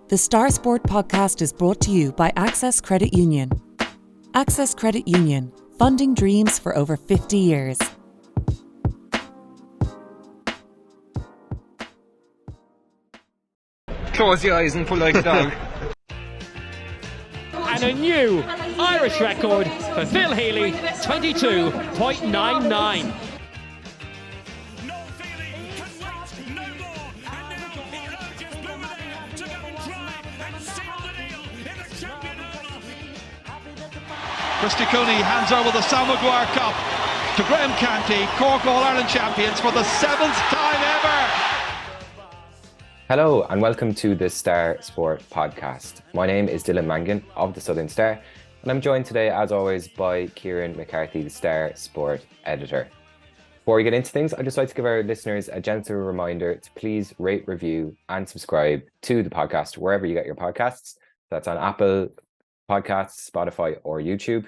The Star Sport podcast is brought to you by Access Credit Union. Access Credit Union, funding dreams for over 50 years. Close your eyes and pull like a dog. And a new Irish record for Phil Healy, 22.99. Christy Cooney hands over the Sam Maguire Cup to Graham Canty, Cork All-Ireland champions for the 7th time ever. Hello and welcome to the Star Sport podcast. My name is Dylan Mangan of the Southern Star and I'm joined today as always by Kieran McCarthy, the Star Sport editor. Before we get into things, I'd just like to give our listeners a gentle reminder to please rate, review and subscribe to the podcast wherever you get your podcasts. That's on Apple Podcasts, Spotify or YouTube.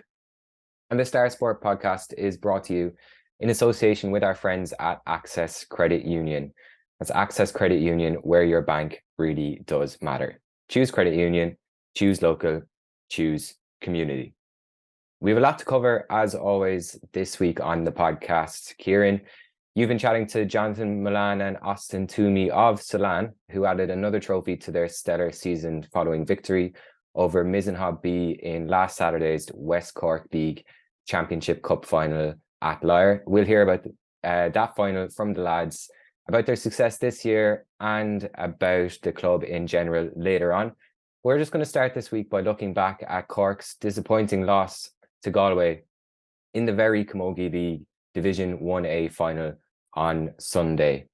And the Star Sport podcast is brought to you in association with our friends at Access Credit Union. That's Access Credit Union, where your bank really does matter. Choose credit union, choose local, choose community. We have a lot to cover as always this week on the podcast. Kieran, you've been chatting to Johnathan, Mullane and Austin Twomey of Sullane, who added another trophy to their stellar season following victory over Mizen Hob B in last Saturday's West Cork League Championship Cup final at Lyre. We'll hear about that final from the lads, about their success this year and about the club in general later on. We're just going to start this week by looking back at Cork's disappointing loss to Galway in the Very Camogie League Division 1A final on Sunday.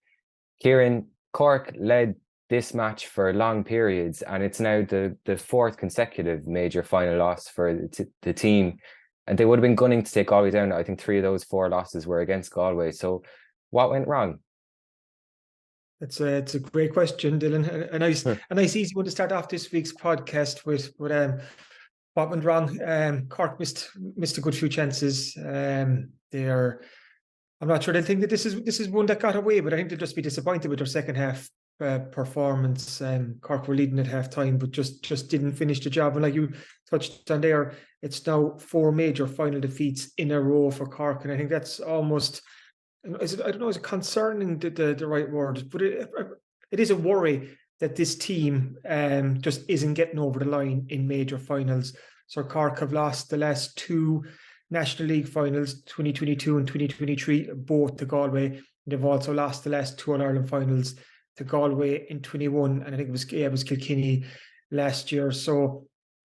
Kieran, Cork led this match for long periods and it's now the fourth consecutive major final loss for the team, and they would have been gunning to take Galway down. I think 3 of those 4 losses were against Galway. So what went wrong? It's a great question, Dylan. A nice easy one to start off this week's podcast with what went wrong. Cork missed a good few chances. I'm not sure they'll think that this is one that got away, but I think they'll just be disappointed with their second half performance. Cork were leading at half time, but just didn't finish the job. And like you touched on there, it's now 4 major final defeats in a row for Cork, and I think that's almost, I don't know, is it concerning the right word, but it is a worry that this team just isn't getting over the line in major finals. So Cork have lost the last 2 National League finals, 2022 and 2023, both to Galway. They've also lost the last 2 All-Ireland finals to Galway in 21, and I think it was Kilkenny last year. So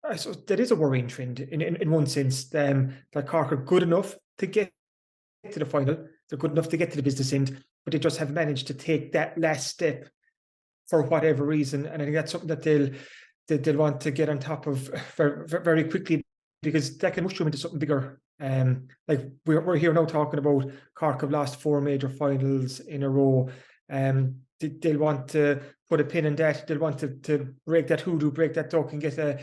that is a worrying trend in one sense. That Cork are good enough to get to the final. They're good enough to get to the business end, but they just have managed to take that last step for whatever reason. And I think that's something that they'll want to get on top of very, very quickly, because that can mushroom into something bigger. Like we're here now talking about Cork have lost 4 major finals in a row. They'll want to put a pin in that. They'll want to break that hoodoo, break that duck, and get a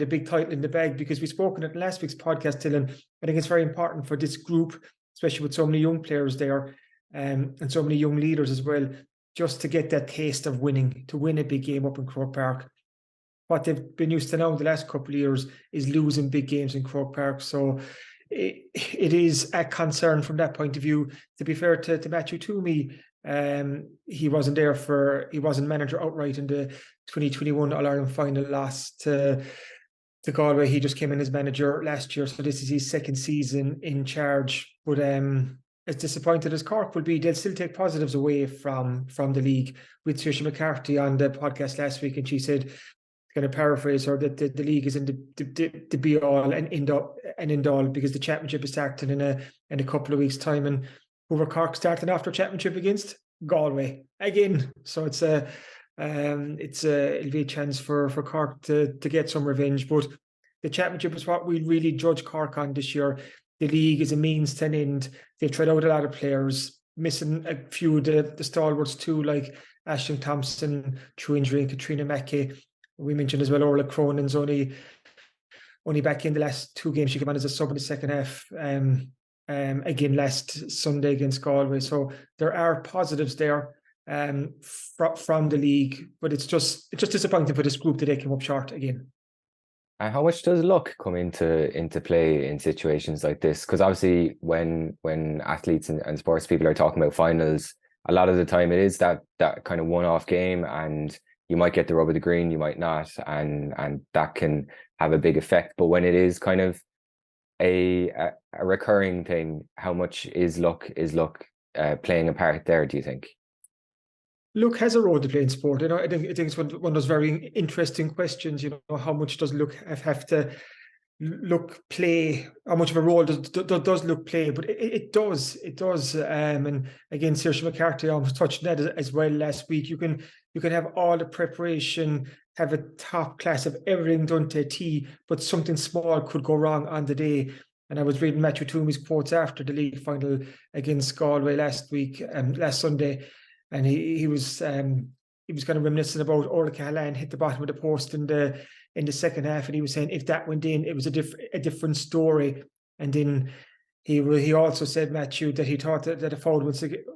big title in the bag, because we've spoken at last week's podcast, Dylan. I think it's very important for this group, especially with so many young players there, and so many young leaders as well, just to get that taste of winning, to win a big game up in Croke Park. What they've been used to now in the last couple of years is losing big games in Croke Park. So it is a concern from that point of view. To be fair to Matthew Twomey, he wasn't manager outright in the 2021 All-Ireland final loss to Galway. He just came in as manager last year, so this is his second season in charge. But as disappointed as Cork will be, they'll still take positives away from the league. With Kieran McCarthy on the podcast last week, and she said, kind of paraphrase her, that the league is in the be all and end all, because the championship is starting in a couple of weeks' time, and over Cork starting after championship against Galway again. So it'll be a chance for Cork to get some revenge. But the championship is what we really judge Cork on this year. The league is a means to an end. They've tried out a lot of players, missing a few of the stalwarts too, like Ashton Thompson through injury and Katrina Mackey. We mentioned as well Orla Cronin's only back in the last 2 games. She came on as a sub in the second half. Again last Sunday against Galway. So there are positives there. from the league. But it's just disappointing for this group that they came up short again. And how much does luck come into play in situations like this? Because obviously, when athletes and sports people are talking about finals, a lot of the time it is that kind of one-off game, and you might get the rub of the green, you might not, and that can have a big effect. But when it is kind of a recurring thing, how much is luck playing a part there, do you think? Luck has a role to play in sport. I think it's one of those very interesting questions. How much does luck have to play? How much of a role does luck play? But it does. And again, Kieran McCarthy almost touched that as well last week. You can have all the preparation, have a top class of everything done to a T, but something small could go wrong on the day. And I was reading Matthew Twomey's quotes after the league final against Galway last Sunday. And he was kind of reminiscing about Sullane hit the bottom of the post in the second half, and he was saying if that went in, it was a different story. And then he also said, Matthew, that he thought that a foul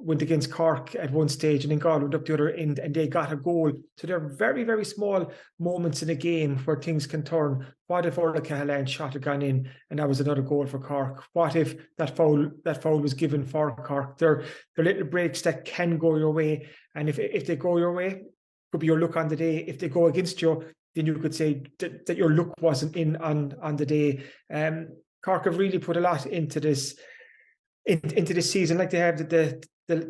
went against Cork at one stage, and then Galway went up the other end and they got a goal. So there are very, very small moments in a game where things can turn. What if Sullane shot had gone in and that was another goal for Cork? What if that foul was given for Cork? There are little breaks that can go your way, and if they go your way, it could be your luck on the day. If they go against you, then you could say that your luck wasn't in on the day. Cork have really put a lot into this season, like they have the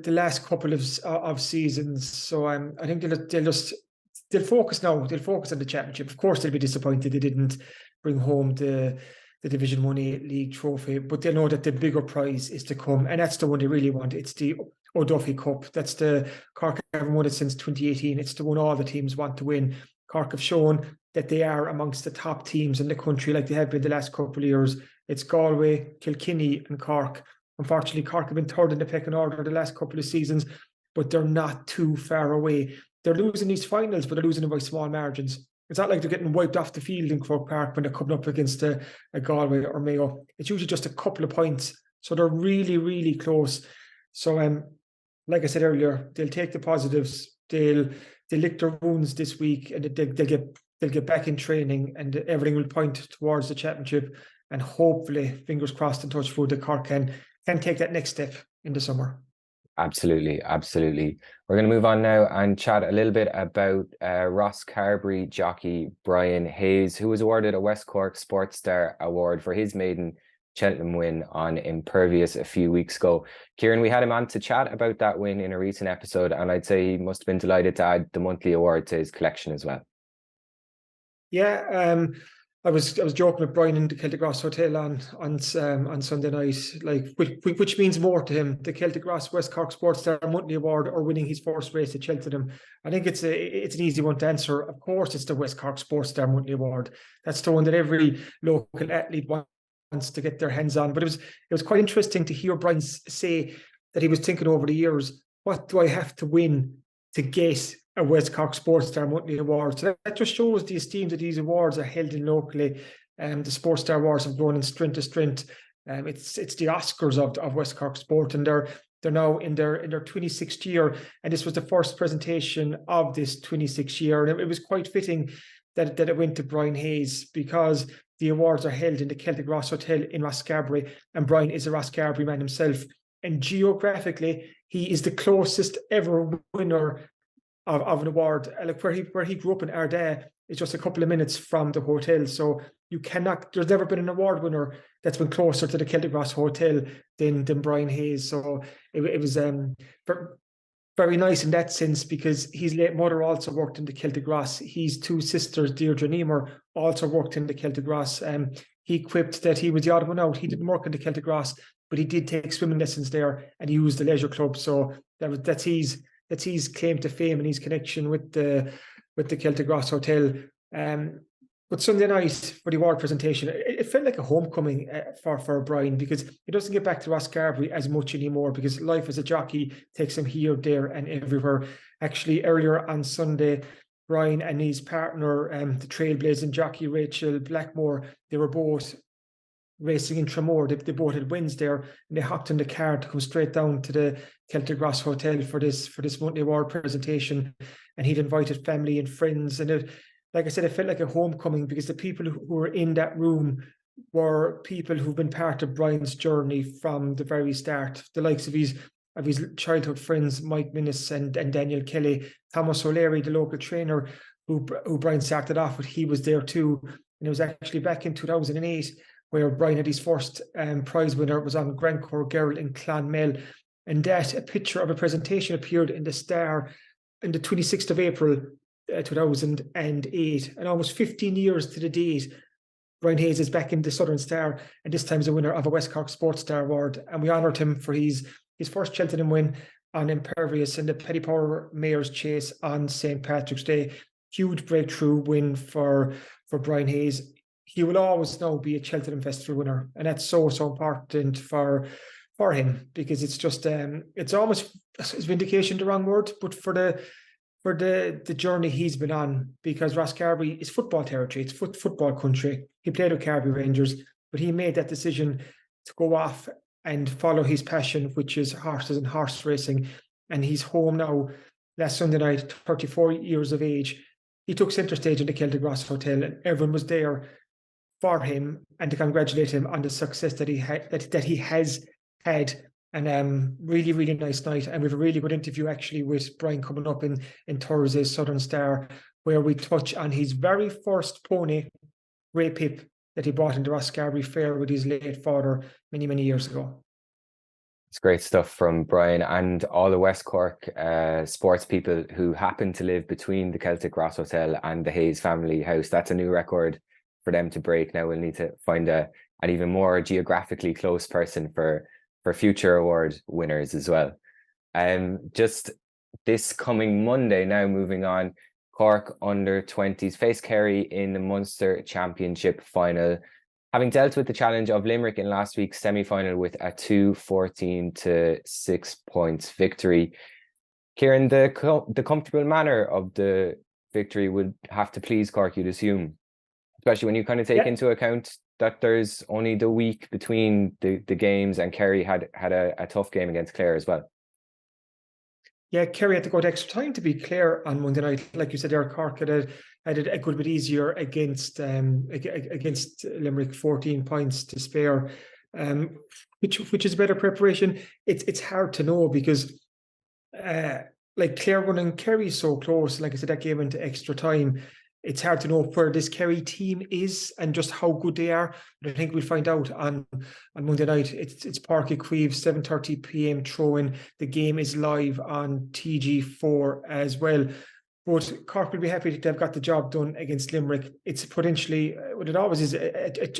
last couple of seasons. So I think they'll focus now. They'll focus on the championship. Of course, they'll be disappointed they didn't bring home the Division 1A league trophy, but they know that the bigger prize is to come, and that's the one they really want. It's the O'Duffy Cup. That's the Cork haven't won it since 2018. It's the one all the teams want to win. Cork have shown that they are amongst the top teams in the country, like they have been the last couple of years. It's Galway, Kilkenny and Cork. Unfortunately, Cork have been third in the pecking order the last couple of seasons, but they're not too far away. They're losing these finals, but they're losing them by small margins. It's not like they're getting wiped off the field in Croke Park when they're coming up against a Galway or Mayo. It's usually just a couple of points. So they're really, really close. So, like I said earlier, they'll take the positives. They'll lick their wounds this week, and they'll get back in training, and everything will point towards the championship. And hopefully, fingers crossed and touch wood, that Cork can take that next step in the summer. Absolutely. We're going to move on now and chat a little bit about Ross Carbery jockey Brian Hayes, who was awarded a West Cork Sports Star Award for his maiden Cheltenham win on Impervious a few weeks ago. Kieran, we had him on to chat about that win in a recent episode, and I'd say he must have been delighted to add the monthly award to his collection as well. Yeah, I was joking with Brian in the Celtic Ross Hotel on Sunday night, like which means more to him, the Celtic Ross West Cork Sports Star Monthly Award or winning his first race at Cheltenham. I think it's an easy one to answer. Of course, it's the West Cork Sports Star Monthly Award. That's the one that every local athlete wants to get their hands on. But it was quite interesting to hear Brian say that he was thinking over the years, what do I have to win to get a West Cork Sports Star Monthly Award? So that just shows the esteem that these awards are held in locally. The Sports Star Awards have grown in strength to strength. It's the Oscars of West Cork sport, and they're now in their 26th year, and this was the first presentation of this 26th year, and it was quite fitting that it went to Brian Hayes, because the awards are held in the Celtic Ross Hotel in Rosscarbery, and Brian is a Rosscarbery man himself, and geographically he is the closest ever winner of an award. Like where he grew up in Ardagh is just a couple of minutes from the hotel. So there's never been an award winner that's been closer to the Celtic Ross Hotel than Brian Hayes. So it was very nice in that sense, because his late mother also worked in the Celtic Ross. His two sisters, Deirdre and Emer, also worked in the Celtic Ross. He quipped that he was the odd one out. He didn't work in the Celtic Ross, but he did take swimming lessons there, and he used the leisure club. So that's his claim to fame and his connection with the Celtic Ross Hotel. But Sunday night for the award presentation, it felt like a homecoming for Brian, because he doesn't get back to Rosscarbery as much anymore, because life as a jockey takes him here, there and everywhere. Actually, earlier on Sunday, Brian and his partner, the trailblazing jockey Rachel Blackmore, they were both racing in Tramore. They both had wins there, and they hopped in the car to come straight down to the Celtic Ross Hotel for this monthly award presentation. And he'd invited family and friends, and it, like I said, it felt like a homecoming, because the people who were in that room were people who've been part of Brian's journey from the very start. The likes of his childhood friends, Mike Minnis and Daniel Kelly, Thomas O'Leary, the local trainer who Brian started off with, he was there too. And it was actually back in 2008 where Brian had his first prize winner. It was on Grandcore Girl in Clonmel. And that a picture of a presentation appeared in the Star on the 26th of April 2008. And almost 15 years to the date, Brian Hayes is back in the Southern Star, and this time as a winner of a West Cork Sports Star Award. And we honoured him for his first Cheltenham win on Impervious in the Petty Power Mayor's Chase on St. Patrick's Day. Huge breakthrough win for Brian Hayes. He will always now be a Cheltenham Festival winner, and that's so important for him, because it's just it's almost, is vindication the wrong word, but for the journey he's been on, because Rosscarbery is football territory, it's football country. He played with Carbery Rangers, but he made that decision to go off and follow his passion, which is horses and horse racing. And he's home now last Sunday night, 34 years of age. He took centre stage in the Celtic Ross Hotel, and everyone was there for him and to congratulate him on the success that he has had. And really, really nice night. And we have a really good interview actually with Brian coming up in Thursday's Southern Star, where we touch on his very first pony, Ray Pip, that he bought in the Rosscarbery Fair with his late father many, many years ago. It's great stuff from Brian and all the West Cork sports people who happen to live between the Celtic Ross Hotel and the Hayes family house. That's a new record for them to break. Now we'll need to find an even more geographically close person for future award winners as well. Just this coming Monday, now moving on, Cork under-20s face Kerry in the Munster Championship final, having dealt with the challenge of Limerick in last week's semi-final with a 2-14 to 6 points victory. Kieran, the comfortable manner of the victory would have to please Cork, you'd assume, especially when you kind of take into account that there's only the week between the games, and Kerry had a tough game against Clare as well. Yeah, Kerry had to go to extra time to beat Clare on Monday night. Like you said, Cork had it a good bit easier against Limerick, 14 points to spare, which is better preparation. It's hard to know, because like Clare running Kerry so close, like I said, that game into extra time. It's hard to know where this Kerry team is and just how good they are. But I think we'll find out on Monday night. It's Páirc Uí Chaoimh, 7:30 p.m. throw-in. The game is live on TG4 as well. But Cork will be happy to have got the job done against Limerick. It's potentially, what it always is, a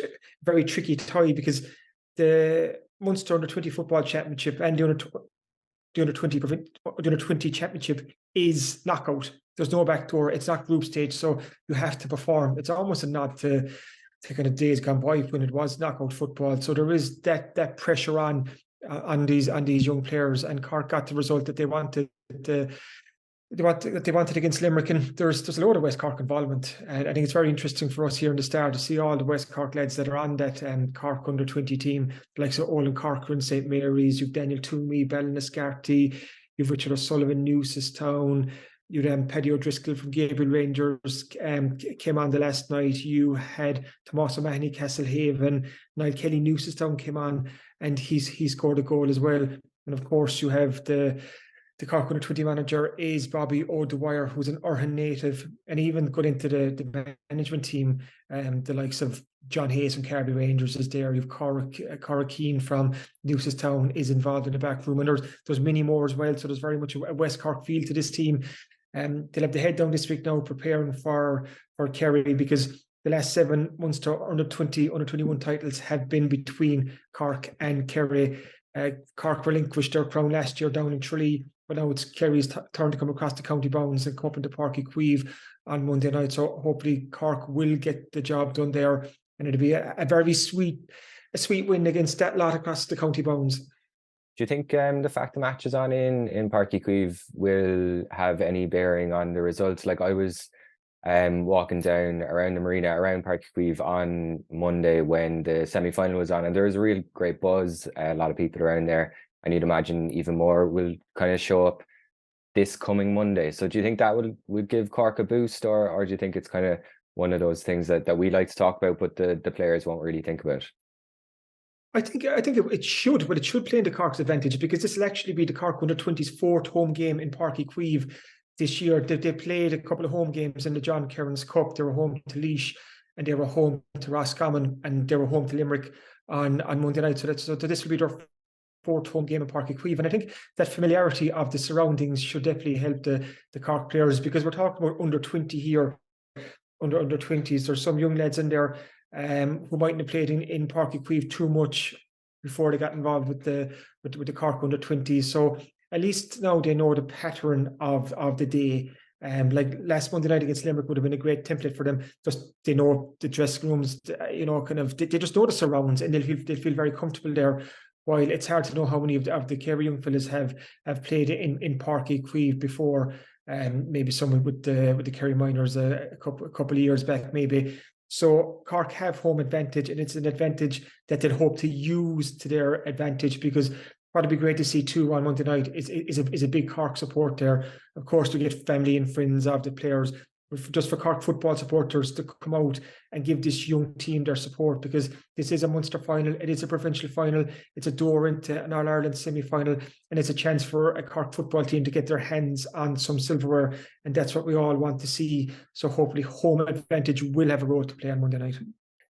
very tricky tie, because the Munster Under-20 Football Championship and the Under-20 Championship is knockout. There's no backdoor. It's not group stage, so you have to perform. It's almost a nod to kind of days gone by when it was knockout football. So there is that pressure on these young players, and Cork got the result that they wanted. They wanted against Limerick, and there's a load of West Cork involvement. And I think it's very interesting for us here in the Star to see all the West Cork lads that are on that Cork under-20 team, like so Olin Corcoran, St. Mary's. You've Daniel Twomey, Ballinascarty. You've Richard O'Sullivan, Newcestown. You had Paddy O'Driscoll from Gabriel Rangers came on the last night. You had Tomás O'Mahony, Castlehaven. Niall Kelly, Newcestown came on, and he scored a goal as well. And of course, you have the Cork under-20 manager is Bobby O'Dwyer, who's an Urhan native, and even got into the management team. The likes of John Hayes from Carbery Rangers is there. You've Cora Keane from Newcestown is involved in the back room, and there's many more as well. So there's very much a West Cork feel to this team. They'll have the head down this week now, preparing for Kerry, because the last 7 Munster under-21 titles have been between Cork and Kerry. Cork relinquished their crown last year down in Tralee, but now it's Kerry's turn to come across the county bounds and come up into Páirc Uí Chaoimh on Monday night. So hopefully Cork will get the job done there, and it'll be a very sweet win against that lot across the county bounds. Do you think the fact the match is on in Páirc Uí Chaoimh will have any bearing on the results? Like, I was walking down around the marina, around Park Queeve on Monday when the semi-final was on, and there was a real great buzz, a lot of people around there, and you'd imagine even more will kind of show up this coming Monday. So do you think that would give Cork a boost, or do you think it's kind of one of those things that we like to talk about, but the players won't really think about? I think it should, but it should play into Cork's advantage, because this will actually be the Cork under-20s fourth home game in Páirc Uí Chaoimh this year. They played a couple of home games in the John Kearns Cup. They were home to Laois, and they were home to Roscommon, and they were home to Limerick on Monday night. So this will be their fourth home game in Páirc Uí Chaoimh. And I think that familiarity of the surroundings should definitely help the Cork players, because we're talking about under-20 here, under-20s. There's some young lads in there who mightn't have played in Páirc Uí Chaoimh too much before they got involved with the Cork under-20s. So at least now they know the pattern of the day. Like last Monday night against Limerick would have been a great template for them. Just they know the dressing rooms, they just know the surrounds, and they'll feel very comfortable there. While it's hard to know how many of the Kerry young fellas have played in Páirc Uí Chaoimh before. Maybe someone with the Kerry minors a couple of years back, maybe. So Cork have home advantage, and it's an advantage that they'll hope to use to their advantage, because what would be great to see too on Monday night is a big Cork support there. Of course, to get family and friends of the players, just for Cork football supporters to come out and give this young team their support, because this is a Munster final, it is a provincial final, it's a door into an All-Ireland semi-final, and it's a chance for a Cork football team to get their hands on some silverware, and that's what we all want to see. So hopefully home advantage will have a role to play on Monday night.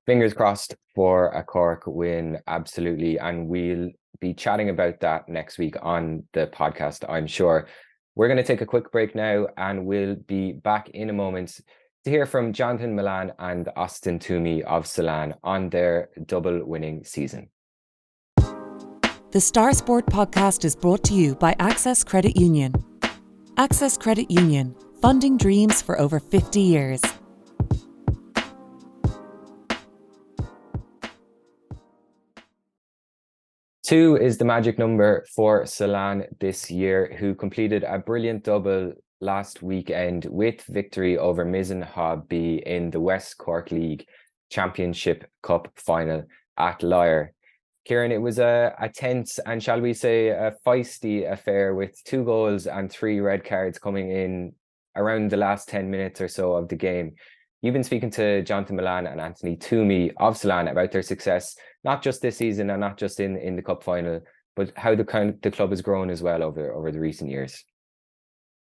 Fingers crossed for a Cork win, absolutely, and we'll be chatting about that next week on the podcast, I'm sure. We're going to take a quick break now, and we'll be back in a moment to hear from Johnathan Mullane and Austin Twomey of Sullane on their double winning season. The Star Sport podcast is brought to you by Access Credit Union. Access Credit Union, funding dreams for over 50 years. Two is the magic number for Sullane this year, who completed a brilliant double last weekend with victory over Mizen Hob B in the West Cork League Championship Cup final at Lyre. Kieran, it was a tense and, shall we say, a feisty affair, with 2 goals and 3 red cards coming in around the last 10 minutes or so of the game. You've been speaking to Johnathan Mullane and Anthony Twomey of Sullane about their success, not just this season and not just in the cup final, but how the club has grown as well over the recent years.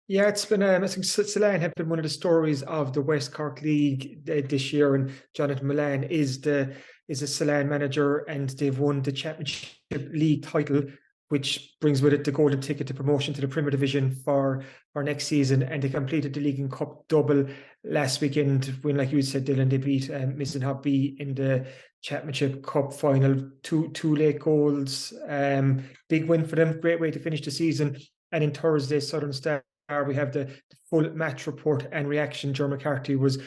Yeah, it's been, I think Sullane have been one of the stories of the West Cork League this year, and Johnathan Mullane is a Sullane manager, and they've won the Championship League title, which brings with it the golden ticket to promotion to the Premier Division for next season. And they completed the League and Cup double last weekend when, like you said, Dylan, they beat Mizen Hob B in the Championship Cup final. Two late goals. Big win for them. Great way to finish the season. And in Thursday, Southern Star, we have the full match report and reaction. Kieran McCarthy was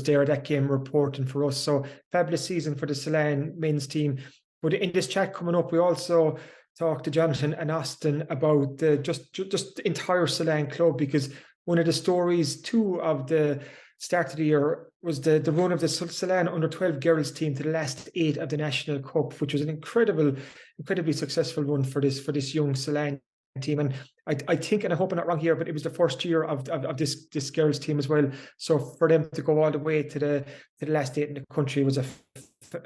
there at that game reporting for us. So fabulous season for the Sullane men's team. But in this chat coming up, we also talk to Johnathan and Austin about the just the entire Sullane club, because one of the stories too of the start of the year was the run of the Sullane under-12 girls team to the last 8 of the National Cup, which was an incredibly successful one for this young Sullane team. And I think, and I hope I'm not wrong here, but it was the first year of this girls team as well. So for them to go all the way to the last 8 in the country was a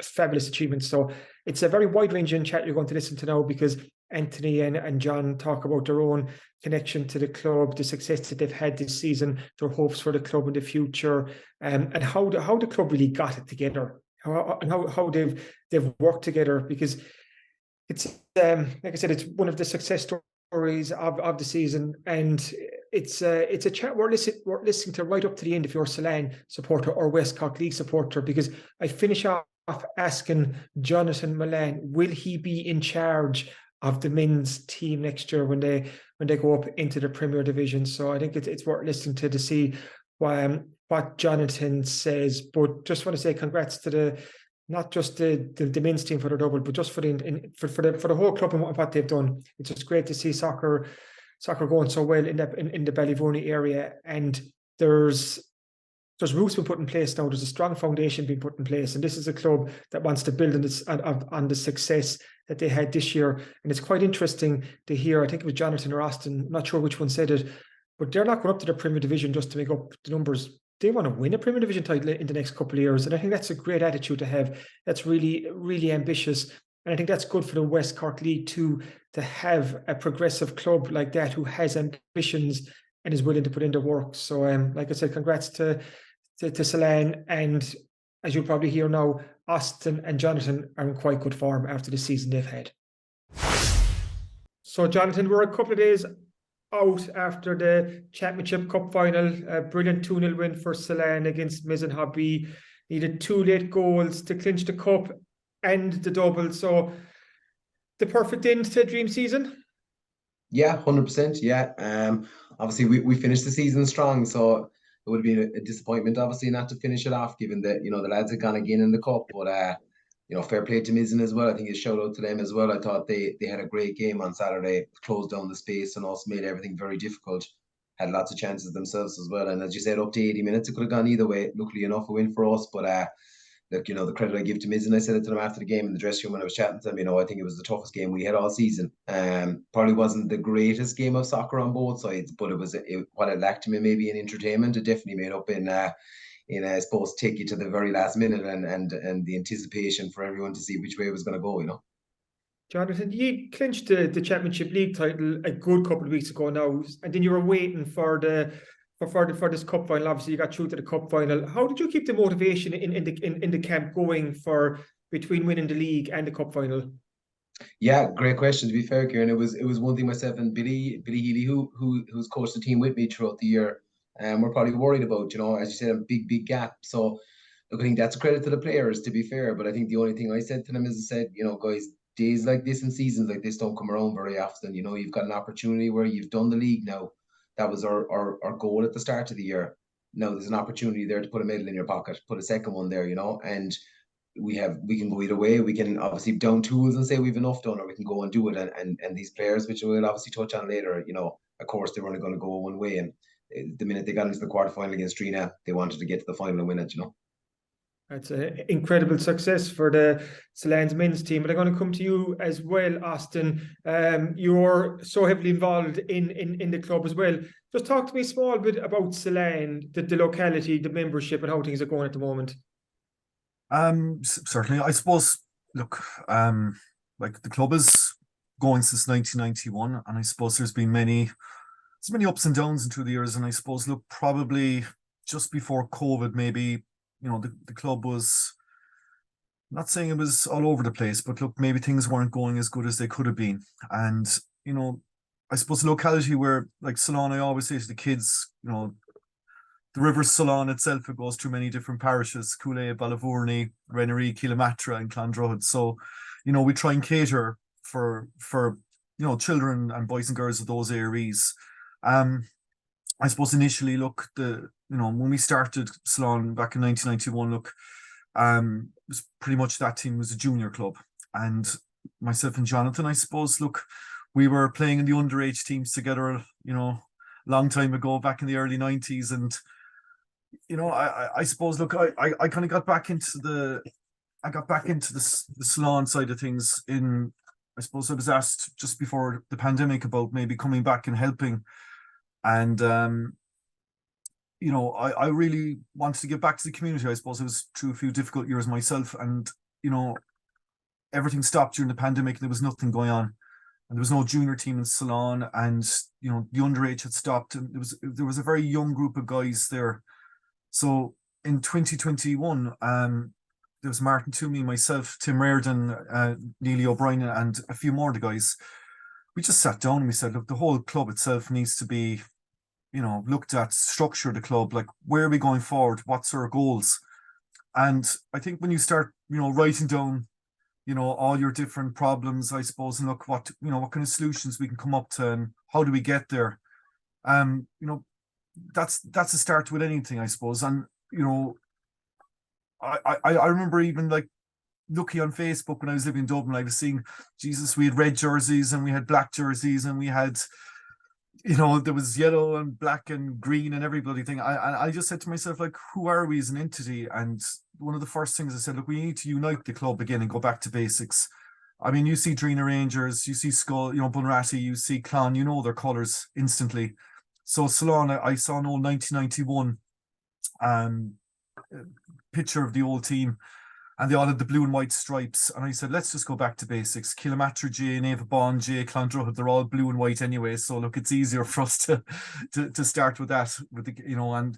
fabulous achievement. So it's a very wide-ranging chat you're going to listen to now, because Anthony and John talk about their own connection to the club, the success that they've had this season, their hopes for the club in the future, and how the club really got it together, and how they've worked together, because it's like I said, it's one of the success stories of the season, and it's a chat we're listening to right up to the end if you're a Sullane supporter or West Cork League supporter, because I finish off asking Johnathan Mullane, will he be in charge of the men's team next year when they go up into the Premier Division? So I think it's worth listening to see what Johnathan says. But just want to say congrats to not just the men's team for the double, but just for the whole club and what they've done. It's just great to see soccer going so well in the Ballyvourney area. And there's there's roots being put in place now. There's a strong foundation being put in place, and this is a club that wants to build on the success that they had this year. And it's quite interesting to hear. I think it was Johnathan or Austin. I'm not sure which one said it, but they're not going up to the Premier Division just to make up the numbers. They want to win a Premier Division title in the next couple of years, and I think that's a great attitude to have. That's really, really ambitious, and I think that's good for the West Cork League too, to have a progressive club like that who has ambitions and is willing to put in the work. So, like I said, congrats to Sullane, and as you'll probably hear now, Austin and Johnathan are in quite good form after the season they've had. So, Johnathan, we're a couple of days out after the Championship Cup final. A brilliant 2-0 win for Sullane against Mizen Hob B. Needed 2 late goals to clinch the cup and the double. So, the perfect end to a dream season? Yeah, 100%. Yeah. Obviously, we finished the season strong, so it would have been a disappointment, obviously, not to finish it off, given that, the lads had gone again in the cup. But, fair play to Mizen as well. I think a shout out to them as well. I thought they had a great game on Saturday, closed down the space and also made everything very difficult. Had lots of chances themselves as well. And as you said, up to 80 minutes, it could have gone either way. Luckily enough, a win for us. But, look, the credit I give to Mizen, I said it to them after the game in the dressing room when I was chatting to them, I think it was the toughest game we had all season. Probably wasn't the greatest game of soccer on both sides, but what it lacked me maybe in entertainment, it definitely made up in I suppose, take you to the very last minute and the anticipation for everyone to see which way it was going to go, Johnathan, you clinched the Championship League title a good couple of weeks ago now, and then you were waiting for this cup final. Obviously, you got through to the cup final. How did you keep the motivation in the camp going for between winning the league and the cup final? Yeah, great question. To be fair, Kieran, it was one thing myself and Billy Healy, who's coached the team with me throughout the year, we're probably worried about. As you said, a big gap. So look, I think that's a credit to the players, to be fair. But I think the only thing I said to them is, I said, guys, days like this and seasons like this don't come around very often. You've got an opportunity where you've done the league now. That was our goal at the start of the year. Now there's an opportunity there to put a medal in your pocket, put a second one there, and we can go either way. We can obviously down tools and say we've enough done, or we can go and do it. And these players, which we'll obviously touch on later, of course they were only going to go one way. And the minute they got into the quarterfinal against Trina, they wanted to get to the final and win it, It's an incredible success for the Sullane's men's team. But I'm going to come to you as well, Austin. You're so heavily involved in the club as well. Just talk to me a small bit about Sullane, the locality, the membership, and how things are going at the moment. Certainly, I suppose. Look, like the club is going since 1991, and I suppose there's been many ups and downs through the years. And I suppose, look, probably just before COVID, maybe. The club was, not saying it was all over the place, but look, maybe things weren't going as good as they could have been. And, I suppose the locality where, like Sullane, I always say to the kids, the River Sullane itself, it goes through many different parishes, Cooley, Ballavourney, Rennery, Killamatra and Clondrohid. So, we try and cater for children and boys and girls of those areas. I suppose initially, look, when we started Sullane back in 1991, look, it was pretty much that team was a junior club. And myself and Johnathan, I suppose, look, we were playing in the underage teams together, a long time ago, back in the early 90s. And, I suppose, look, I kind of got back into the Sullane side of things I suppose I was asked just before the pandemic about maybe coming back and helping. And, I really wanted to give back to the community. I suppose I was through a few difficult years myself, and, everything stopped during the pandemic and there was nothing going on. And there was no junior team in Sullane, and, the underage had stopped, and there was a very young group of guys there. So in 2021, there was Martin Twomey, myself, Tim Reardon, Neely O'Brien, and a few more of the guys. We just sat down and we said, look, the whole club itself needs to be, looked at, structure the club, like where are we going forward? What's our goals? And I think when you start, writing down, all your different problems, I suppose, and look what kind of solutions we can come up to and how do we get there? That's a start with anything, I suppose. And, I remember even like looking on Facebook when I was living in Dublin, I was seeing, Jesus, we had red jerseys and we had black jerseys and we had, there was yellow and black and green and every bloody thing. I just said to myself, like, who are we as an entity? And one of the first things I said, look, we need to unite the club again and go back to basics. I mean, you see Drina Rangers, you see Skull, Bunratty, you see Clon, their colours instantly. So Sullane, I saw an old 1991 picture of the old team, and they all had the blue and white stripes. And I said, let's just go back to basics. Killamatra J, Navabon J, Clondrohid, they're all blue and white anyway. So look, it's easier for us to start with that, and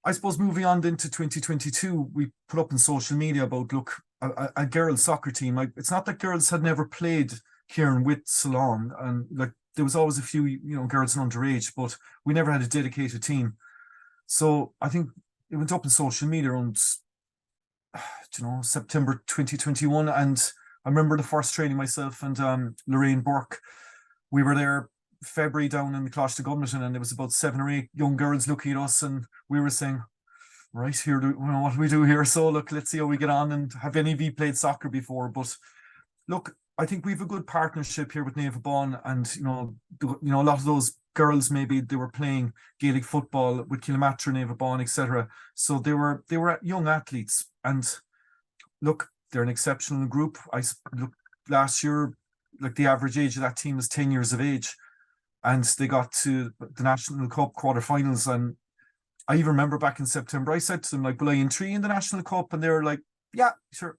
I suppose moving on into 2022, we put up in social media about, look, a girls soccer team. Like, it's not that girls had never played, Kieran, with Sullane, and like there was always a few, girls and underage, but we never had a dedicated team. So I think it went up in social media around, September 2021, and I remember the first training myself and Lorraine Burke. We were there February down in the Closh to Gumnaton, and there was about 7 or 8 young girls looking at us, and we were saying, right here, what do we do here? So look, let's see how we get on. And have any of you played soccer before? But look, I think we have a good partnership here with Navabon, and a lot of those girls, maybe they were playing Gaelic football with Killamatra, Navabon, etc. So they were young athletes, and look, they're an exceptional group. Look, last year, like, the average age of that team was 10 years of age, and they got to the National Cup quarterfinals. And I even remember back in September, I said to them, like, will I entry in the National Cup? And they were like, yeah, sure,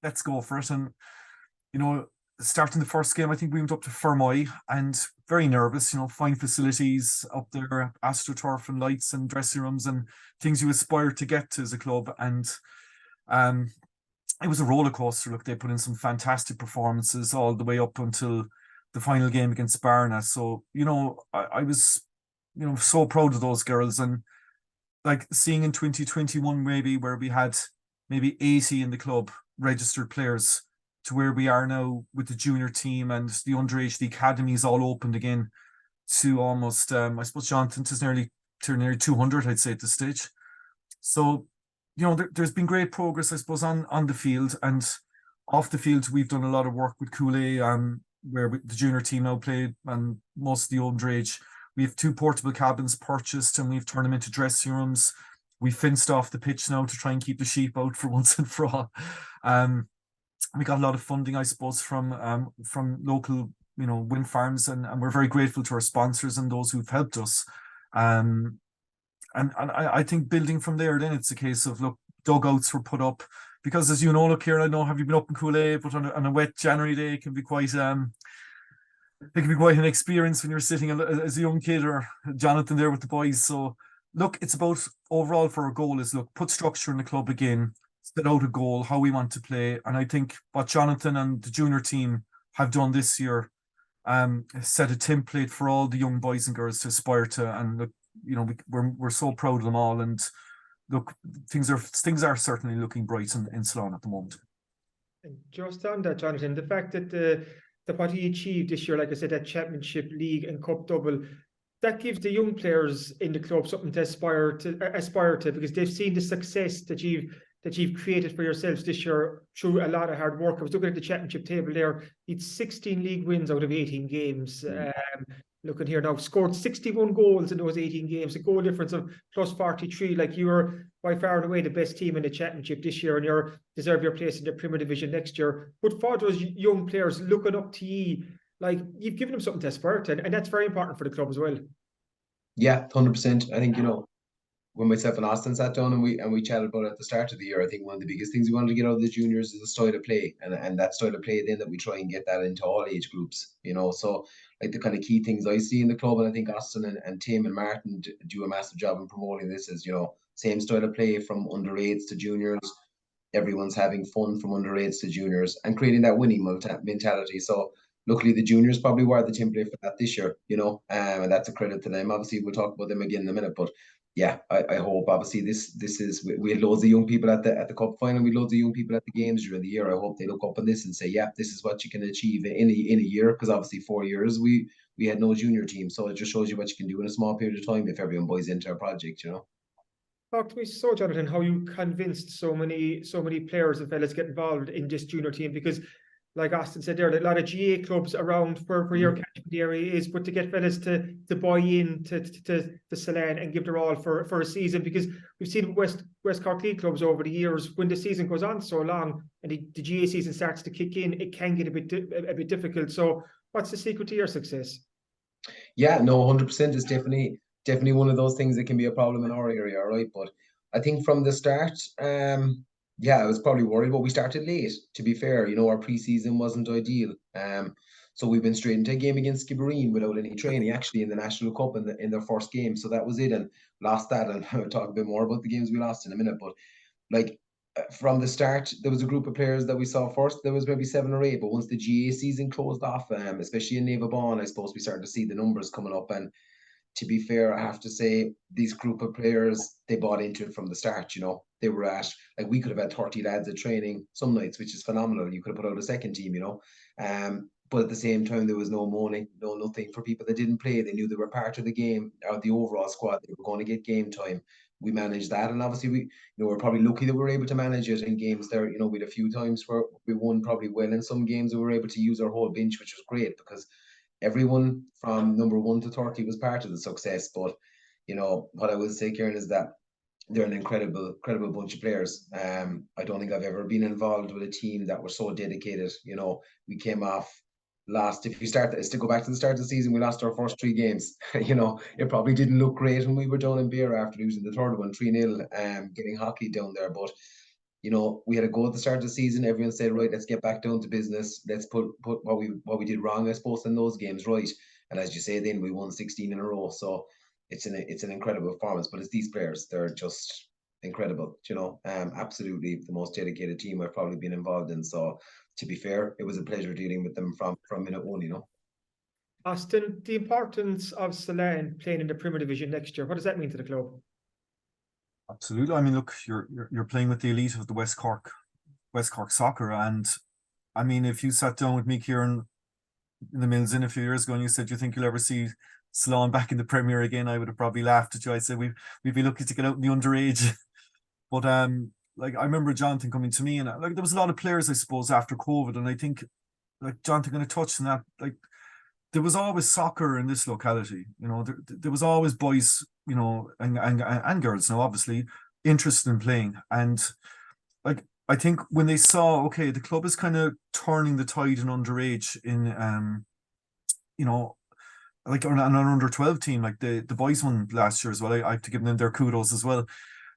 let's go for it. And starting the first game, I think we went up to Fermoy, and very nervous, fine facilities up there, AstroTurf and lights and dressing rooms and things you aspire to get to as a club. And it was a roller coaster. Look, they put in some fantastic performances all the way up until the final game against Barna. So, I was, so proud of those girls. And like, seeing in 2021 maybe where we had maybe 80 in the club registered players, to where we are now with the junior team and the underage, the academies all opened again, to almost, I suppose Johnathan is nearly 200, I'd say, at this stage. So, there's been great progress, I suppose, on the field, and off the field. We've done a lot of work with Cooley, where the junior team now played, and most of the underage. We have 2 portable cabins purchased, and we've turned them into dressing rooms. We fenced off the pitch now to try and keep the sheep out for once and for all. We got a lot of funding, I suppose, from local, wind farms, and we're very grateful to our sponsors and those who've helped us. And I think building from there, then it's a case of, look, dugouts were put up, because, as you know, look here, I know, have you been up in Cooley, but on a wet January day, it can be quite an experience when you're sitting as a young kid, or Johnathan there with the boys. So look, it's about, overall, for our goal is, look, put structure in the club again, set out a goal, how we want to play. And I think what Johnathan and the junior team have done this year, set a template for all the young boys and girls to aspire to. And look, we're so proud of them all. And look, things are certainly looking bright in Sullane at the moment. And just on that, Johnathan, the fact that what he achieved this year, like I said, that championship, league and cup double, that gives the young players in the club something to aspire to, because they've seen the success that you've created for yourselves this year through a lot of hard work. I was looking at the championship table there. It's 16 league wins out of 18 games. Looking here now, scored 61 goals in those 18 games, a goal difference of plus 43. Like, you were by far and away the best team in the championship this year, and you deserve your place in the Premier Division next year. But for those young players looking up to you, like, you've given them something to aspire to, and that's very important for the club as well. Yeah, 100%. I think, when myself and Austin sat down and we chatted about it at the start of the year, I think one of the biggest things we wanted to get out of the juniors is the style of play, and that style of play then that we try and get that into all age groups, so like the kind of key things I see in the club, and I think Austin and Tim and Martin do a massive job in promoting this, is, same style of play from under-8s to juniors. Everyone's having fun from under-8s to juniors, and creating that winning mentality. So luckily the juniors probably were the template for that this year, and that's a credit to them. Obviously we'll talk about them again in a minute, but yeah, I hope, obviously, this is, we had loads of young people at the cup final, we had loads of young people at the games during the year. I hope they look up on this and say, yeah, this is what you can achieve in a year, because obviously 4 years we had no junior team, so it just shows you what you can do in a small period of time if everyone buys into a project, Talk to me, so Johnathan, how you convinced so many players and fellas get involved in this junior team, because like Austin said there, a lot of GA clubs around where your catchment area is, but to get fellas to buy in to Sullane and give their all for a season, because we've seen West Cork League clubs over the years, when the season goes on so long and the GA season starts to kick in, it can get a bit difficult. So what's the secret to your success? Yeah, no, 100% is definitely one of those things that can be a problem in our area, right? But I think from the start, yeah, I was probably worried, but we started late, to be fair. You know, our pre-season wasn't ideal. So we went straight into a game against Skibbereen without any training, actually, in the National Cup in their first game. So that was it, and lost that. And I'll talk a bit more about the games we lost in a minute. But like from the start, there was a group of players that we saw first. There was maybe 7 or 8, but once the GA season closed off, especially in Neva Bawn, I suppose we started to see the numbers coming up. And to be fair, I have to say, these group of players, they bought into it from the start. You know, they were like, we could have had 30 lads at training some nights, which is phenomenal. You could have put out a second team, you know. But at the same time, there was no moaning, no nothing for people that didn't play. They knew they were part of the game, or the overall squad. They were going to get game time. We managed that, and obviously we're probably lucky that we were able to manage it in games there. You know, we had a few times where we won probably well in some games. We were able to use our whole bench, which was great, because everyone from number 1 to 30 was part of the success. But, you know, what I will say, Kieran, is that they're an incredible bunch of players. I don't think I've ever been involved with a team that were so dedicated. You know, we came off last, if you go back to the start of the season, we lost our first 3 games. You know, it probably didn't look great when we were down in Beer after losing the third one 3-0, getting hockey down there. But, you know, we had a goal at the start of the season. Everyone said, right, let's get back down to business. Let's put what we did wrong, I suppose, in those games right. And as you say, then we won 16 in a row. So it's an incredible performance. But it's these players, they're just incredible. You know, absolutely the most dedicated team I've probably been involved in. So to be fair, it was a pleasure dealing with them from minute one. You know. Austin, the importance of Sullane playing in the Premier Division next year, what does that mean to the club? Absolutely. I mean, look, you're playing with the elite of the West Cork soccer, and I mean, if you sat down with me, Kieran, in the Mills in a few years ago, and you said you think you'll ever see Sullane back in the Premier again, I would have probably laughed at you. I said we'd be lucky to get out in the underage. But like, I remember Johnathan coming to me, and like, there was a lot of players, I suppose, after COVID, and I think, like, Johnathan going to touch on that, like, there was always soccer in this locality. You know, there was always boys, you know, and girls now, obviously, interested in playing. And like, I think when they saw, okay, the club is kind of turning the tide in underage in, you know, like on an under 12 team, like the boys won last year as well. I have to give them their kudos as well.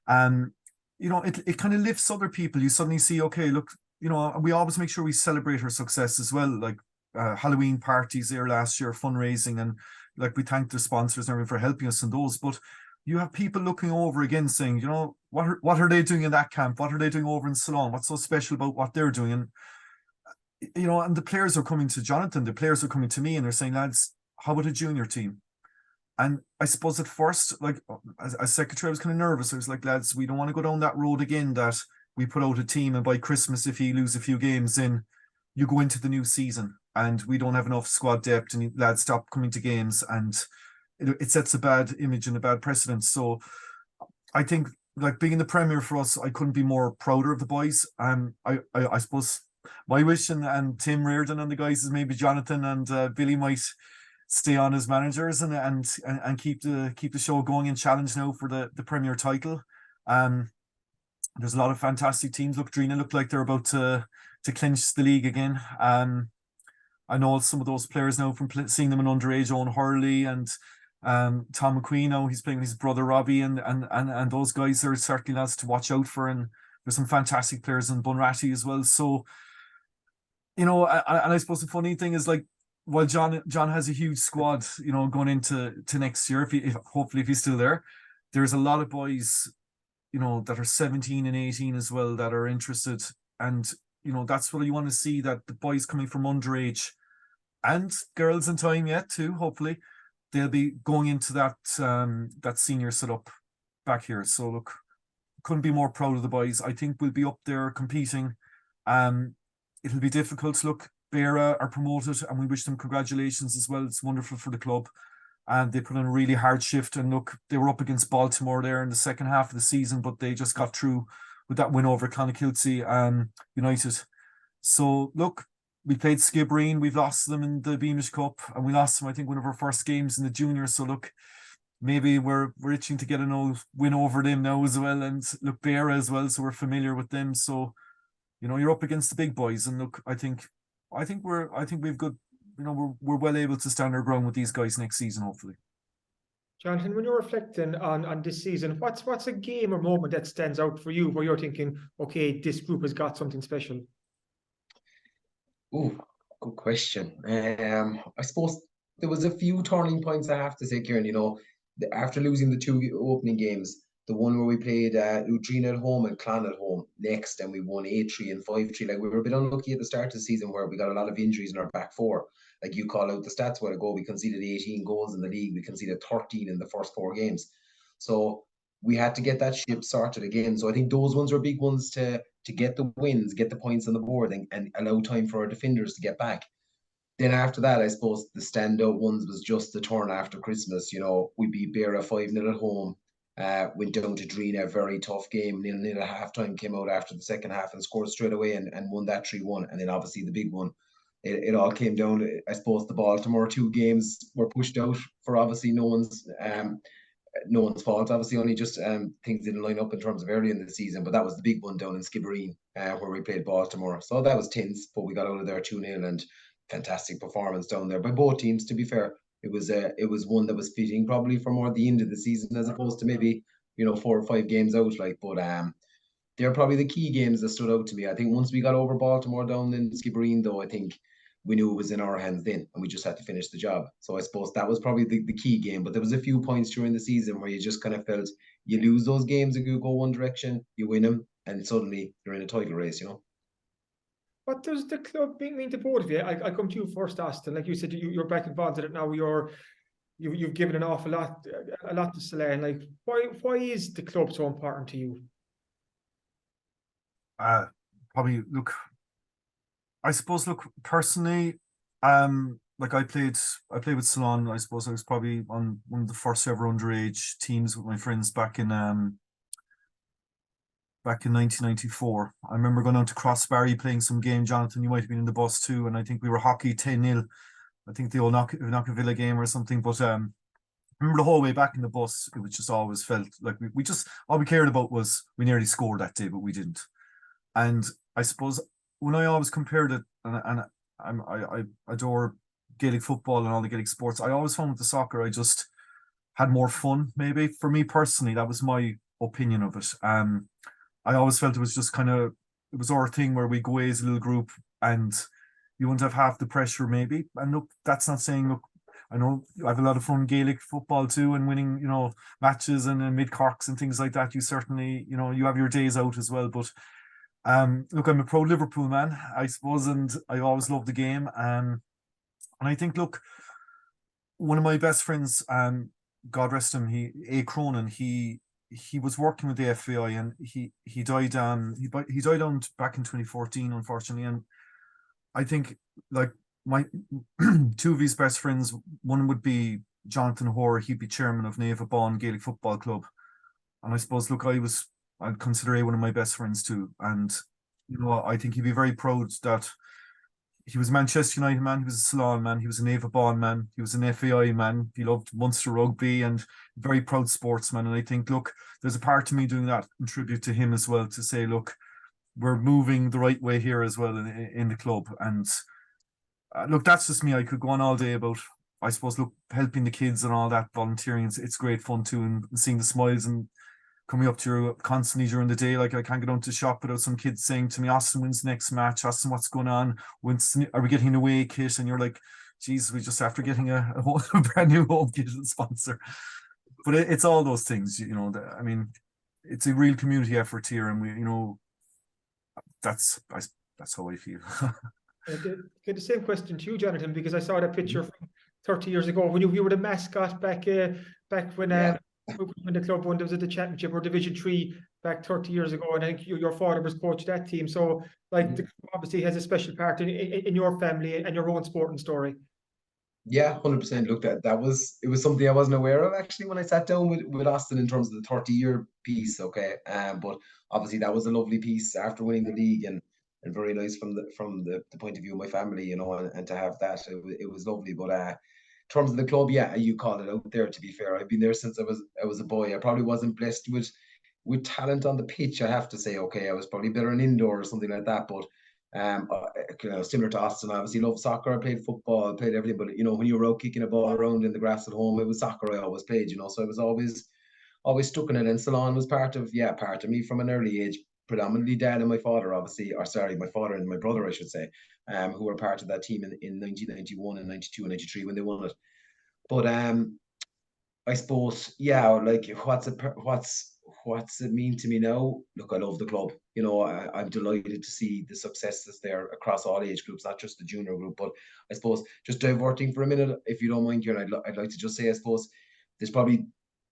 You know, it kind of lifts other people. You suddenly see, okay, look, you know, we always make sure we celebrate our success as well. Like Halloween parties there last year, fundraising, and like we thank the sponsors and everything for helping us in those. But you have people looking over again saying, you know, what are they doing in that camp? What are they doing over in Sullane? What's so special about what they're doing? And, you know, and the players are coming to Johnathan, the players are coming to me, and they're saying, lads, how about a junior team? And I suppose at first, like, as secretary, I was kind of nervous. I was like, lads, we don't want to go down that road again, that we put out a team and by Christmas, if you lose a few games, then you go into the new season and we don't have enough squad depth and lads stop coming to games, and it sets a bad image and a bad precedent. So I think, like, being in the Premier for us, I couldn't be more prouder of the boys. I suppose my wish, and Tim Reardon and the guys, is maybe Johnathan and Billy might stay on as managers and keep the show going and challenge now for the Premier title. There's a lot of fantastic teams. Look, Drina look like they're about to clinch the league again. I know some of those players now from seeing them in underage, Owen Hurley and Tom McQueen now, he's playing with his brother Robbie, and those guys are certainly lads to watch out for. And there's some fantastic players in Bunratty as well. So, you know, and I suppose the funny thing is, like, while John has a huge squad, you know, going into next year, hopefully if he's still there, there's a lot of boys, you know, that are 17 and 18 as well that are interested. And, you know, that's what you want to see, that the boys coming from underage and girls in time yet too, hopefully, they'll be going into that senior setup back here. So look, couldn't be more proud of the boys. I think we'll be up there competing. It'll be difficult. Look, Beara are promoted and we wish them congratulations as well. It's wonderful for the club. And they put in a really hard shift. And look, they were up against Baltimore there in the second half of the season, but they just got through with that win over Clonakilty United. So look, we played Skibbereen. We've lost them in the Beamish Cup, and we lost them, I think, one of our first games in the juniors. So look, maybe we're itching to get a win over them now as well, and look, Beara as well. So we're familiar with them. So you're up against the big boys, and look, I think we've good. We're well able to stand our ground with these guys next season, hopefully. Johnathan, when you're reflecting on this season, what's a game or moment that stands out for you where you're thinking, okay, this group has got something special? Oh, good question. I suppose there was a few turning points, I have to say, Kieran. After losing the two opening games, the one where we played Udrina at home and Clan at home next, and we won 8-3 and 5-3. Like, we were a bit unlucky at the start of the season where we got a lot of injuries in our back four. Like you call out the stats a while ago, we conceded 18 goals in the league. We conceded 13 in the first 4 games. So we had to get that ship sorted again. So I think those ones were big ones to get the wins, get the points on the board, and allow time for our defenders to get back. Then after that, I suppose the standout ones was just the turn after Christmas. We beat Beara 5-0 at home. Went down to Drina, a very tough game. 0-0 at halftime, came out after the second half and scored straight away and won that 3-1. And then obviously the big one, it all came down to, I suppose, the Baltimore 2 games were pushed out for obviously no one's fault. Obviously, only just things didn't line up in terms of early in the season. But that was the big one down in Skibbereen, where we played Baltimore. So that was tense, but we got out of there 2-0, and fantastic performance down there by both teams, to be fair. It was one that was fitting probably for more the end of the season as opposed to maybe 4 or 5 games out. But they're probably the key games that stood out to me. I think once we got over Baltimore down in Skibbereen, though, I think we knew it was in our hands then, and we just had to finish the job. So I suppose that was probably the key game. But there was a few points during the season where you just kind of felt you lose those games and you go one direction, you win them, and suddenly you're in a title race. What does the club mean to both of you? I come to you first, Austin. Like you said, you're back involved in it now. You've given an awful lot, to Sullane. Like, why is the club so important to you? Probably, look, I suppose, look, personally, like I played with Sullane. I suppose I was probably on one of the first ever underage teams with my friends back in 1994. I remember going down to Crossbarry playing some game. Johnathan, you might have been in the bus too, and I think we were hockey 10-0. I think the old Knockavilla game or something. But I remember the whole way back in the bus, it was just always felt like we just, all we cared about was we nearly scored that day, but we didn't. And I suppose when I always compared it, and I adore Gaelic football and all the Gaelic sports, I always found with the soccer I just had more fun. Maybe for me personally, that was my opinion of it. I always felt it was just it was our thing where we go away as a little group and you wouldn't have half the pressure maybe. And look, that's not saying, look, I know I have a lot of fun Gaelic football too and winning, matches and mid-corks and things like that. You certainly, you have your days out as well. But look, I'm a proud Liverpool man, I suppose, and I always love the game. And I think, look, one of my best friends, God rest him, A. Cronin, he was working with the FBI and he died he died on back in 2014, unfortunately. And I think, like, my 2 of his best friends, one would be Johnathan Hoare. He'd be chairman of Neva Bawn Gaelic Football Club, and I suppose, look, I'd consider he one of my best friends too. And I think he'd be very proud that he was a Manchester United man, he was a Sullane man, he was a Neva Bawn man, he was an FAI man, he loved Munster rugby, and very proud sportsman. And I think, look, there's a part to me doing that in tribute to him as well, to say, look, we're moving the right way here as well in the club. And look, that's just me. I could go on all day about, I suppose, look, helping the kids and all that, volunteering. It's great fun too, and seeing the smiles and coming up to you constantly during the day. Like, I can't get down to the shop without some kids saying to me, Austin, when's the next match? Austin, what's going on? Are we getting an away kit? And you're like, geez, we just after getting a brand new home kit sponsor. But it's all those things, I mean, it's a real community effort here, and we, that's how I feel. Get the same question to you, Johnathan, because I saw that picture from 30 years ago when you were the mascot back when the club won. There was at the championship or Division 3 back 30 years ago, and I think your father was coach of that team. So, like, the club obviously has a special part in your family and your own sporting story. Yeah, 100%. Look, it was something I wasn't aware of actually when I sat down with Austin in terms of the 30-year piece. Okay, but obviously that was a lovely piece after winning the league, and very nice from the point of view of my family, you know, and to have that, it was lovely. But in terms of the club, yeah, you called it out there. To be fair, I've been there since I was a boy. I probably wasn't blessed with talent on the pitch, I have to say. Okay, I was probably better in indoor or something like that, but you know, similar to Austin, I obviously loved soccer. I played football, I played everything, but you know, when you were out kicking a ball around in the grass at home, it was soccer I always played, you know, so I was always stuck in it. And Sullane was part of me from an early age, predominantly dad and my father, obviously, or sorry, my father and my brother, I should say, who were part of that team in 1991 and 92 and 93 when they won it. But I suppose, yeah, like what's it mean to me now? Look, I love the club. You know, I'm delighted to see the successes there across all age groups, not just the junior group. But I suppose just diverting for a minute, if you don't mind, Kieran, I'd like to just say, I suppose there's probably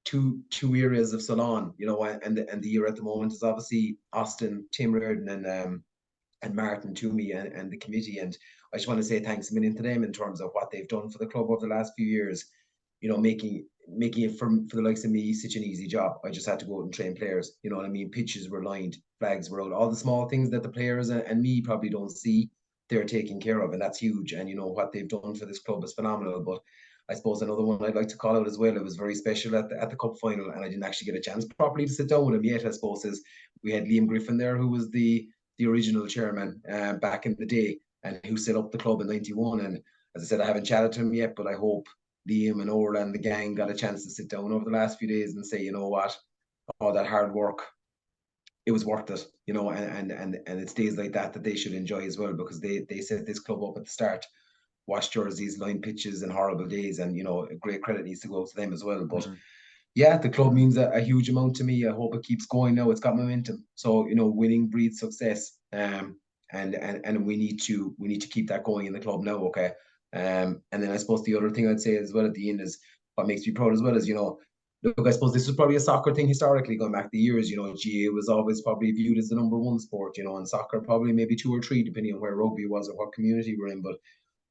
two areas of Sullane, you know, and the year at the moment is obviously Austin, Tim Reardon, and Martin Twomey and the committee. And I just want to say thanks a million to them in terms of what they've done for the club over the last few years. You know, making it for the likes of me such an easy job. I just had to go out and train players. You know what I mean? Pitches were lined, flags were out, all the small things that the players and me probably don't see, they're taking care of, and that's huge. And you know what they've done for this club is phenomenal. But I suppose another one I'd like to call out as well, it was very special at the cup final, and I didn't actually get a chance properly to sit down with him yet, I suppose, is we had Liam Griffin there, who was the original chairman back in the day, and who set up the club in 91. And as I said, I haven't chatted to him yet, but I hope Liam and Orla and the gang got a chance to sit down over the last few days and say, you know what, all that hard work, it was worth it, you know, and it's days like that they should enjoy as well, because they set this club up at the start, wash jerseys, line pitches, and horrible days, and you know, great credit needs to go to them as well. But yeah, the club means a huge amount to me. I hope it keeps going now. It's got momentum, so you know, winning breeds success. And we need to keep that going in the club now. Okay. And then I suppose the other thing I'd say as well at the end is what makes me proud as well is, you know, look, I suppose this was probably a soccer thing historically going back the years. You know, GA was always probably viewed as the number one sport, you know, and soccer probably maybe 2 or 3, depending on where rugby was or what community we're in. But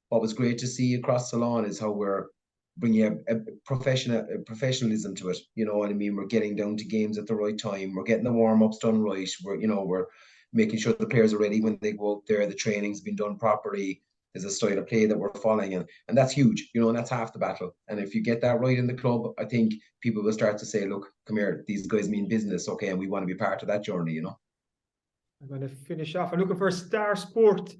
what was great to see across Sullane is how we're bringing a professionalism to it. You know what I mean? We're getting down to games at the right time. We're getting the warm-ups done right. We're making sure the players are ready when they go out there. The training's been done properly. There's a style of play that we're following, and that's huge, you know, and that's half the battle. And if you get that right in the club, I think people will start to say, look, come here, these guys mean business, okay, and we want to be part of that journey, you know. I'm going to finish off. I'm looking for a Star Sport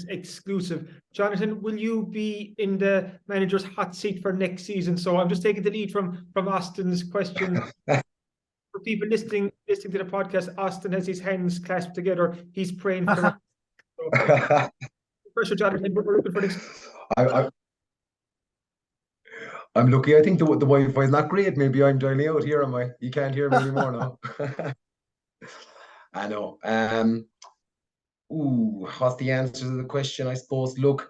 exclusive. Johnathan, will you be in the manager's hot seat for next season? So I'm just taking the lead from Austin's question. For people listening to the podcast, Austin has his hands clasped together. He's praying for so, pressure, Johnathan, but we're looking for this. I'm lucky. I think the Wi-Fi is not great. Maybe I'm dialing out here. Am I? You can't hear me anymore now. I know. What's the answer to the question? I suppose. Look,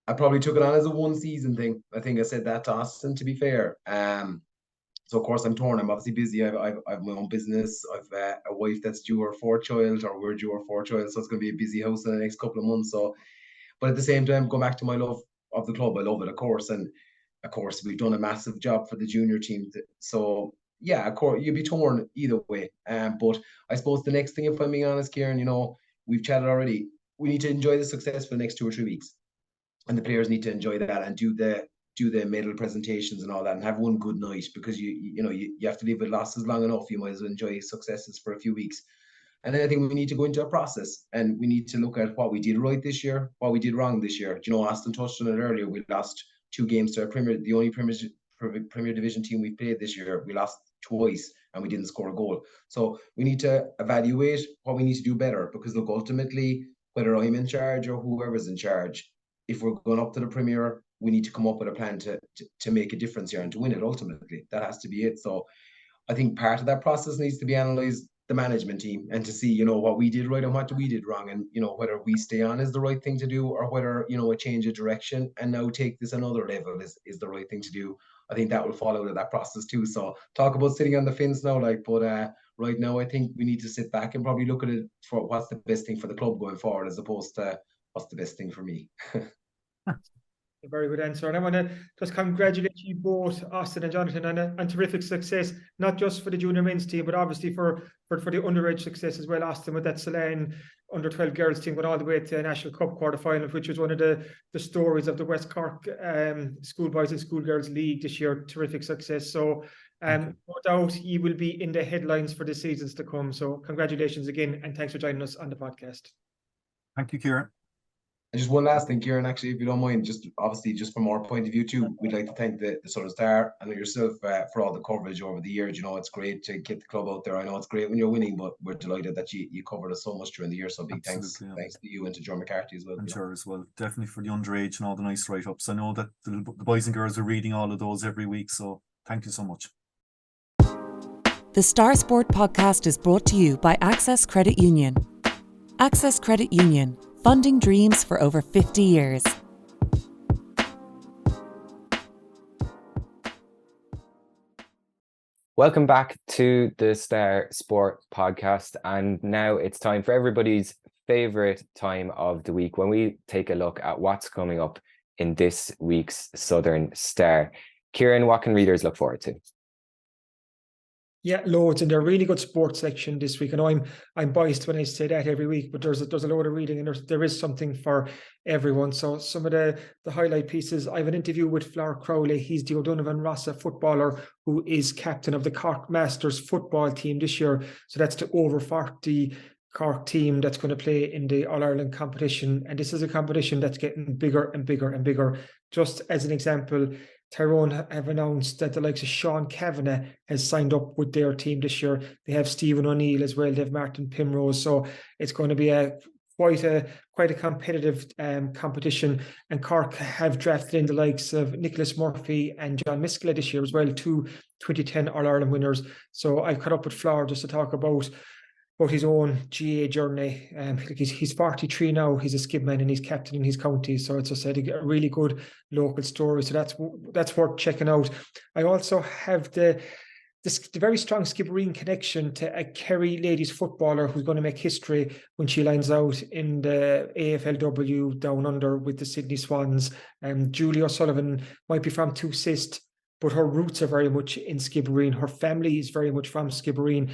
I probably took it on as a 1 season thing. I think I said that to Austin, to be fair. So of course I'm torn. I'm obviously busy. I've my own business. I've a wife that's due her 4th child, or we're due our 4th child. So it's going to be a busy house in the next couple of months. So, but at the same time, going back to my love of the club, I love it, of course. And of course, we've done a massive job for the junior team. So yeah, of course, you'd be torn either way. But I suppose the next thing, if I'm being honest, Kieran, you know, we've chatted already. We need to enjoy the success for the next 2 or 3 weeks, and the players need to enjoy that and do the medal presentations and all that, and have one good night, because you know you have to live with losses long enough. You might as well enjoy successes for a few weeks. And then I think we need to go into a process, and we need to look at what we did right this year, what we did wrong this year. Do you know, Austin touched on it earlier. We lost 2 games to the only Premier Division team we played this year. We lost twice and we didn't score a goal. So we need to evaluate what we need to do better, because look, ultimately, whether I'm in charge or whoever's in charge, if we're going up to the Premier, we need to come up with a plan to make a difference here and to win it ultimately. That has to be it. So I think part of that process needs to be analysed, the management team, and to see, you know, what we did right and what we did wrong, and you know, whether we stay on is the right thing to do, or whether, you know, a change of direction and now take this another level is the right thing to do. I think that will fall out of that process too. So talk about sitting on the fence now, like, but right now I think we need to sit back and probably look at it for what's the best thing for the club going forward, as opposed to what's the best thing for me. A very good answer. And I want to just congratulate you both, Austin and Johnathan, on terrific success, not just for the junior men's team, but obviously for the underage success as well. Austin with that Sullane under-12 girls team went all the way to the National Cup quarter-final, which was one of the stories of the West Cork Schoolboys and Schoolgirls League this year. Terrific success. So no doubt you will be in the headlines for the seasons to come. So congratulations again, and thanks for joining us on the podcast. Thank you, Kieran. And just one last thing, Kieran, actually, if you don't mind, just obviously just from our point of view too, we'd like to thank the Southern Star and yourself for all the coverage over the years. You know, it's great to get the club out there. I know it's great when you're winning, but we're delighted that you covered us so much during the year. So big thanks to you and to John McCarthy as well. I'm sure as well. Definitely for the underage and all the nice write-ups. I know that the boys and girls are reading all of those every week. So thank you so much. The Star Sport podcast is brought to you by Access Credit Union. Access Credit Union, funding dreams for over 50 years. Welcome back to the Star Sport podcast. And now it's time for everybody's favourite time of the week when we take a look at what's coming up in this week's Southern Star. Kieran, what can readers look forward to? Yeah, loads, and they're really good sports section this week. I know I'm biased when I say that every week, but there's a load of reading, and there is something for everyone. So some of the highlight pieces, I have an interview with Flower Crowley. He's the O'Donovan Rossa footballer who is captain of the Cork Masters football team this year. So that's the over 40 Cork team that's going to play in the All-Ireland competition. And this is a competition that's getting bigger and bigger and bigger. Just as an example, Tyrone have announced that the likes of Sean Kavanagh has signed up with their team this year. They have Stephen O'Neill as well. They have Martin Primrose. So it's going to be quite a competitive competition. And Cork have drafted in the likes of Nicholas Murphy and John Miskela this year as well, two 2010 All-Ireland winners. So I've caught up with Flower just to talk about his own GA journey. He's 43 now. He's a skipman and he's captain in his county. So it's just a really good local story. So that's worth checking out. I also have the very strong Skibbereen connection to a Kerry ladies footballer who's going to make history when she lines out in the AFLW down under with the Sydney Swans. Julie O'Sullivan might be from Two-Sist, but her roots are very much in Skibbereen. Her family is very much from Skibbereen.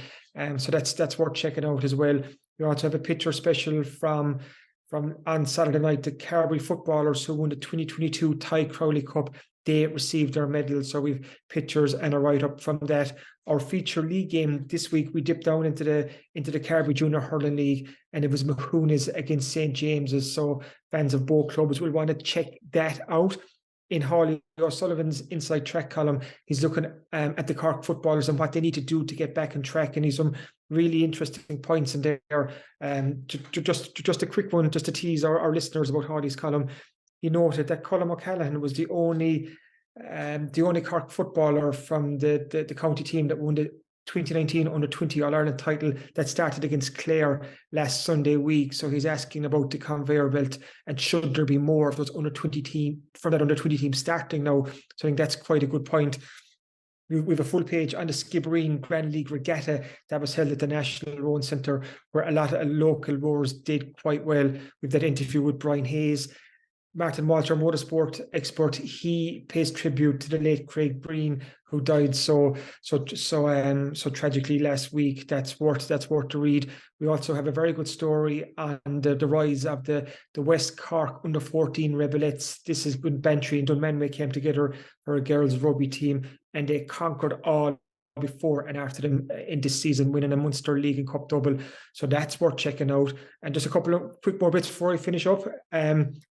So that's worth checking out as well. We also have a picture special from on Saturday night, the Carberry footballers who won the 2022 Ty Crowley Cup. They received their medals. So we've pictures and a write-up from that. Our feature league game this week, we dipped down into the Carberry Junior Hurling League, and it was Mahoonas against St. James's. So fans of both clubs will want to check that out. In Hawley O'Sullivan's inside track column, he's looking at the Cork footballers and what they need to do to get back on track. And he's some really interesting points in there. Just a quick one, just to tease our listeners about Hawley's column. He noted that Colm O'Callaghan was the only Cork footballer from the county team that won the 2019 Under-20 All-Ireland title that started against Clare last Sunday week. So he's asking about the conveyor belt and should there be more of those Under-20 team from that Under-20 team starting now. So I think that's quite a good point. We have a full page on the Skibbereen Grand League Regatta that was held at the National Rowing Centre, where a lot of local rowers did quite well. We've that interview with Brian Hayes. Martin Walter, motorsport expert, he pays tribute to the late Craig Breen, who died so tragically last week. That's worth to read. We also have a very good story on the rise of the West Cork under 14 Rebelettes. This is when Bantry and Dunmanway came together for a girls rugby team, and they conquered all before and after them in this season, winning a Munster League and Cup double. So that's worth checking out. And just a couple of quick more bits before I finish up.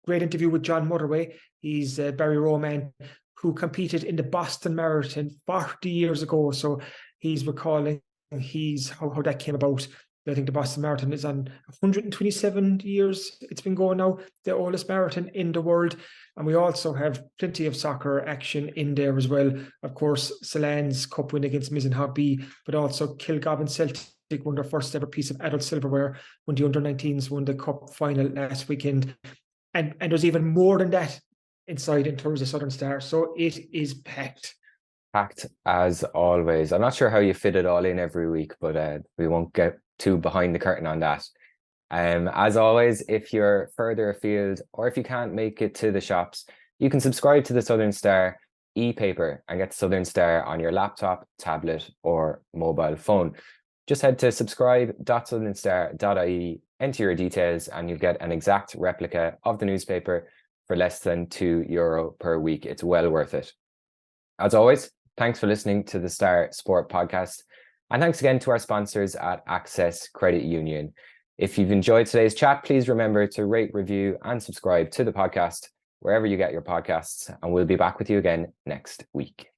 Great interview with John Motherway. He's a Barry Rowe man who competed in the Boston Marathon 40 years ago. So he's recalling how that came about. I think the Boston Marathon is on 127 years. It's been going now, the oldest marathon in the world. And we also have plenty of soccer action in there as well. Of course, Sullane's cup win against Mizen Hob B, but also Kilgovan Celtic won their first ever piece of adult silverware when the under-19s won the cup final last weekend. And there's even more than that inside in terms of Southern Star. So it is packed. Packed as always. I'm not sure how you fit it all in every week, but we won't get too behind the curtain on that. As always, if you're further afield or if you can't make it to the shops, you can subscribe to the Southern Star e-paper and get the Southern Star on your laptop, tablet, or mobile phone. Just head to subscribe.southernstar.ie, enter your details, and you'll get an exact replica of the newspaper for less than €2 per week. It's well worth it. As always, thanks for listening to the Star Sport Podcast. And thanks again to our sponsors at Access Credit Union. If you've enjoyed today's chat, please remember to rate, review, and subscribe to the podcast wherever you get your podcasts. And we'll be back with you again next week.